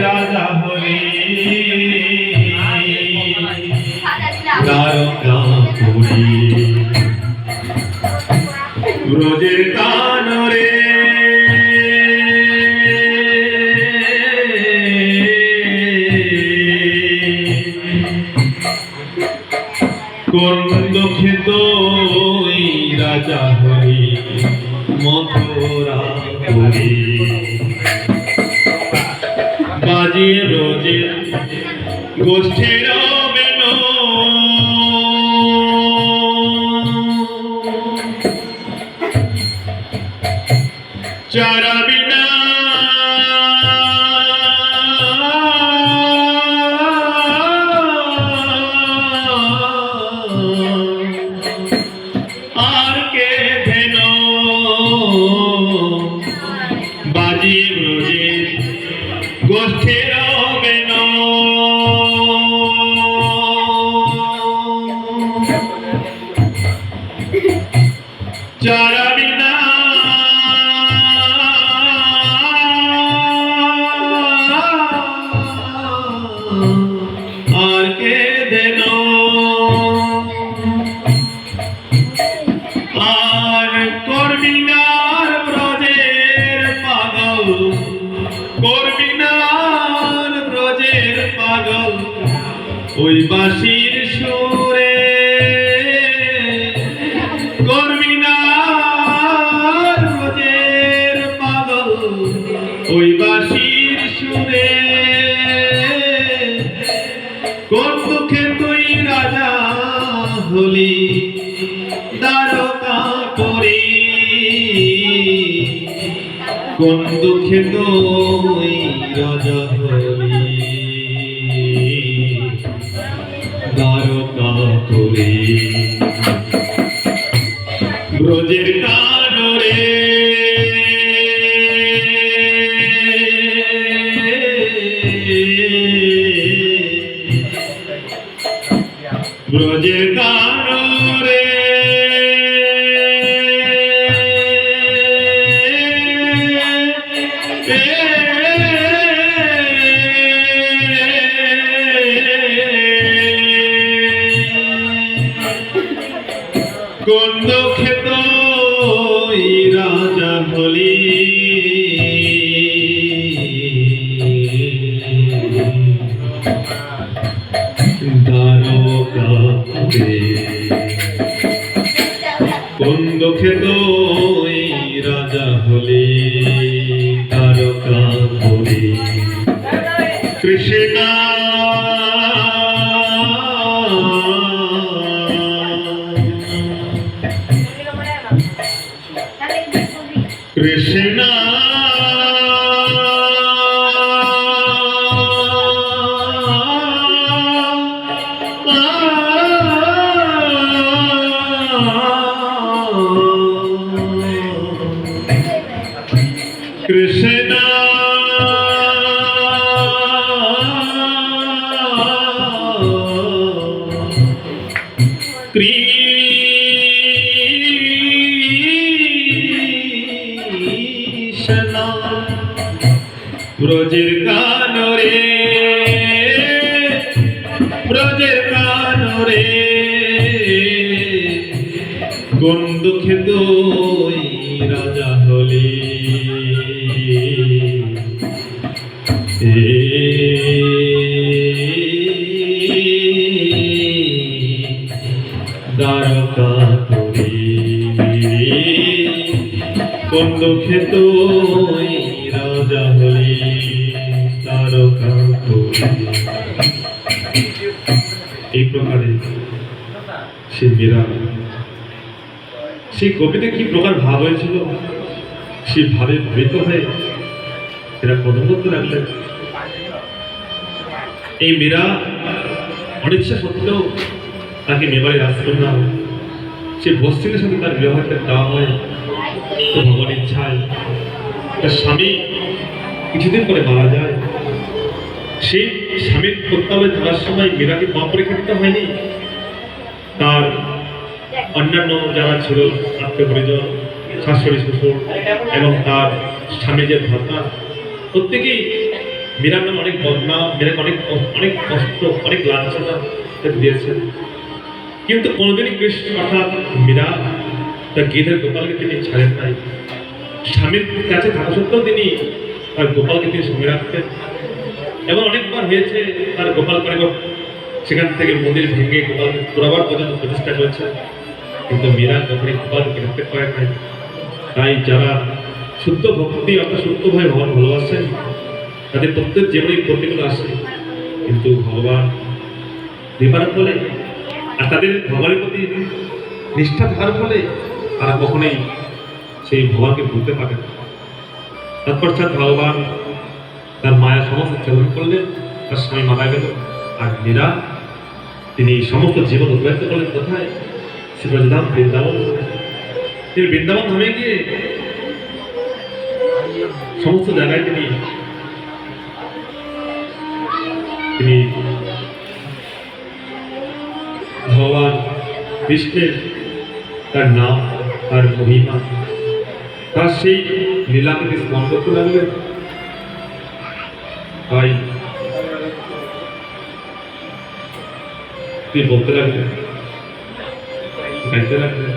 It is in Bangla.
রাজা হলি দ্বারকাপুরী ব্রজের কানরে কোন দুঃখিত রাজা হরি মথুরাপুরী বাজিয়ে ব্রজে গোষ্ঠীর বেন চারা বিনা আর কে ধেন বাজিয়ে ব্রজে গোষ্ঠীর বেন চারা বিনা আর কে দেন আর করবিনার ব্রজের পাগল করবিনার ব্রজের পাগল ওই বাঁশির সুরে করবিনার ব্রজের পাগল ওই বাঁশির সুরে কোন দুঃখে তুই রাজা হলি দ্বারকাপুরী কোন দুঃখে তুই রাজা হলি দ্বারকাপুরী ব্রজের কানরে ব্রজের কানরে কোন দুঃখে তুই রাজা হলি দ্বারকাপুরী কোন দুঃখে তুই রাজা হলি দ্বারকাপুরী কৃষ্ণ কৃষ্ণ কৃষ্ণ কৃষ্ণ ব্রজের কানরে ব্রজের কানরে কোন দুঃখে তুই রাজা হলি দ্বারকাপুরী কোন দুঃখে তুই রাজা হলি দ্বারকাপুরী এই প্রকারে সে মীরা সেই কবিতে কি প্রকার ভাব হয়েছিল সেই ভাবে ভীত হয়ে এরা পদবদ্ধ রাখলেন। এই মীরা অনিচ্ছা সত্ত্বেও তাকে মেবারে আশ্রম না সে বস্তিনের সাথে তার বিবাহটা দেওয়া হয়। তো ভগবান ইচ্ছায় তার স্বামী কিছুদিন পরে মারা যায়। সেই স্বামীর প্রত্যাবর্তনে থাকার সময় মীরাকে মা পরীক্ষা দিতে হয়নি। তার অন্যান্য যারা ছিল আত্মীয় পরিজন, শাশুড়ি শ্বশুর এবং তার স্বামী যে ভ্রাতা প্রত্যেকেই মীরার নামে অনেক বদনাম, মীরাকে অনেক অনেক কষ্ট, অনেক লাঞ্ছনা তাকে দিয়েছেন। কিন্তু কোনোদিনই কৃষ্ণ অর্থাৎ মীরা তার গীতের গোপালকে তিনি ছাড়েন নাই। স্বামীর কাছে থাকা সত্ত্বেও তিনি তার গোপালকে তিনি সঙ্গে রাখতেন। এবং অনেকবার হয়েছে তার গোপাল কারিগর সেখান থেকে মন্দির ভেঙে গোপালকে পুরাবার পর্যন্ত প্রতিষ্ঠা করেছে, কিন্তু মীরা কখনই গোপালকে রাখতে পারে নাই। তাই যারা শুদ্ধ ভক্তি অর্থাৎ শুদ্ধভাবে ভগবান ভালোবাসেন, তাদের প্রত্যেক জীবনে প্রতিকূল আসে, কিন্তু ভগবান কৃপার ফলে আর তাদের ভগবানের প্রতি নিষ্ঠা থাকার ফলে তারা কখনোই সেই ভগবানকে ভুলতে পারে না। তৎপশ্চাৎ ভগবান তার মায়া সমস্ত ত্যাগ করলেন, তার স্বামী মারা গেল। আর মীরা তিনি সমস্ত জীবন অতিবাহিত করলেন কোথায়? সে ব্রজধাম বৃন্দাবন। তিনি বৃন্দাবন ধামে গিয়ে সমস্ত জায়গায় তিনি ভগবান কৃষ্ণের তার নাম, তার মহিমা, তার সেই লীলাকে তিনি স্মরণ করতে লাগলেন। তাই তিনি বলতে লাগলেন, গাইতে লাগলেন।